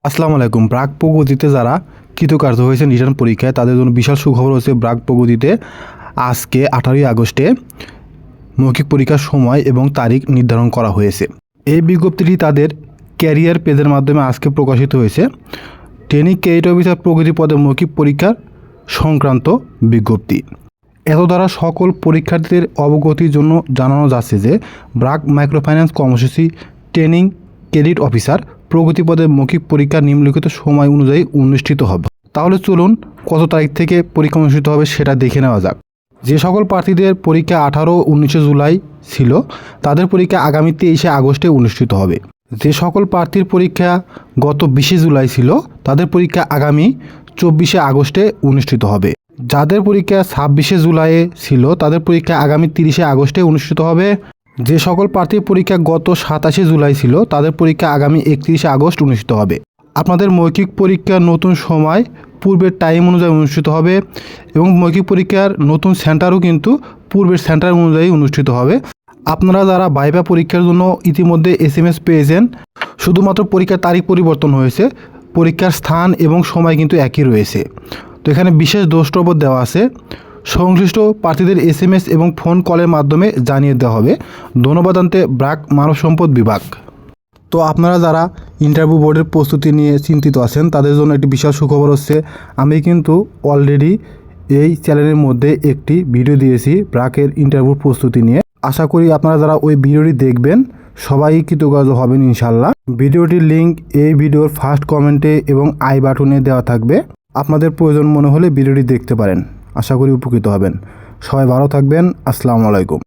আসসালামু আলাইকুম। ব্রাক প্রগতিতে যারা কৃতকার্য হয়েছেন রিটার্ন পরীক্ষায় তাদের জন্য বিশাল সুখবর হচ্ছে ব্রাক প্রগতিতে আজকে 18ই আগস্টে মৌখিক পরীক্ষার সময় এবং তারিখ নির্ধারণ করা হয়েছে। এই বিজ্ঞপ্তিটি তাদের ক্যারিয়ার পেজের মাধ্যমে আজকে প্রকাশিত হয়েছে। ট্রেনিং ক্রেডিট অফিসার প্রগতি পদে মৌখিক পরীক্ষার সংক্রান্ত বিজ্ঞপ্তি। এত দ্বারা সকল পরীক্ষার্থীদের অবগতির জন্য জানানো যাচ্ছে যে ব্রাক মাইক্রোফাইন্যান্স কর্মসূচি ট্রেনিং ক্রেডিট অফিসার প্রগতি পদে মৌখিক পরীক্ষা নিম্নলিখিত সময় অনুযায়ী অনুষ্ঠিত হবে। তাহলে চলুন কত তারিখ থেকে পরীক্ষা অনুষ্ঠিত হবে সেটা দেখে নেওয়া যাক। যে সকল প্রার্থীদের পরীক্ষা 18-19 জুলাই ছিল তাদের পরীক্ষা আগামী 23 আগস্টে অনুষ্ঠিত হবে। যে সকল প্রার্থীর পরীক্ষা গত 20 জুলাই ছিল তাদের পরীক্ষা আগামী 24 আগস্টে অনুষ্ঠিত হবে। যাদের পরীক্ষা 26 জুলাইয়ে ছিল তাদের পরীক্ষা আগামী 30 আগস্টে অনুষ্ঠিত হবে। যে সকল প্রার্থীর পরীক্ষা গত 27 জুলাই ছিল তাদের পরীক্ষা আগামী 31 আগস্ট অনুষ্ঠিত হবে। আপনাদের মৌখিক পরীক্ষার নতুন সময় পূর্বের টাইম অনুযায়ী অনুষ্ঠিত হবে এবং মৌখিক পরীক্ষার নতুন সেন্টারও কিন্তু পূর্বের সেন্টার অনুযায়ী অনুষ্ঠিত হবে। আপনারা যারা ভাইভা পরীক্ষার জন্য ইতিমধ্যে SMS পেয়েছেন, শুধুমাত্র পরীক্ষার তারিখ পরিবর্তন হয়েছে, পরীক্ষার স্থান এবং সময় কিন্তু একই রয়েছে। তো এখানে বিশেষ দ্রষ্টব্য দেওয়া আছে, সংশ্লিষ্ট প্রার্থীদের SMS এবং ফোন কলের মাধ্যমে জানিয়ে দেওয়া হবে। ধন্যবাদ জানাতে ব্রাক মানব সম্পদ বিভাগ। তো আপনারা যারা ইন্টারভিউ বোর্ডের প্রস্তুতি নিয়ে চিন্তিত আছেন তাদের জন্য একটি বিশাল সুখবর হচ্ছে, আমি কিন্তু অলরেডি এই চ্যানেলের মধ্যে একটি ভিডিও দিয়েছি ব্রাকের ইন্টারভিউ প্রস্তুতি নিয়ে। আশা করি আপনারা যারা ওই ভিডিওটি দেখবেন সবাই কৃতকার্য হবেন ইনশাল্লাহ। ভিডিওটির লিঙ্ক এই ভিডিওর ফার্স্ট কমেন্টে এবং আই বাটনে দেওয়া থাকবে। আপনাদের প্রয়োজন মনে হলে ভিডিওটি দেখতে পারেন। আশা করি উপকৃত হবেন। সবাই ভালো থাকবেন। আসসালামু আলাইকুম।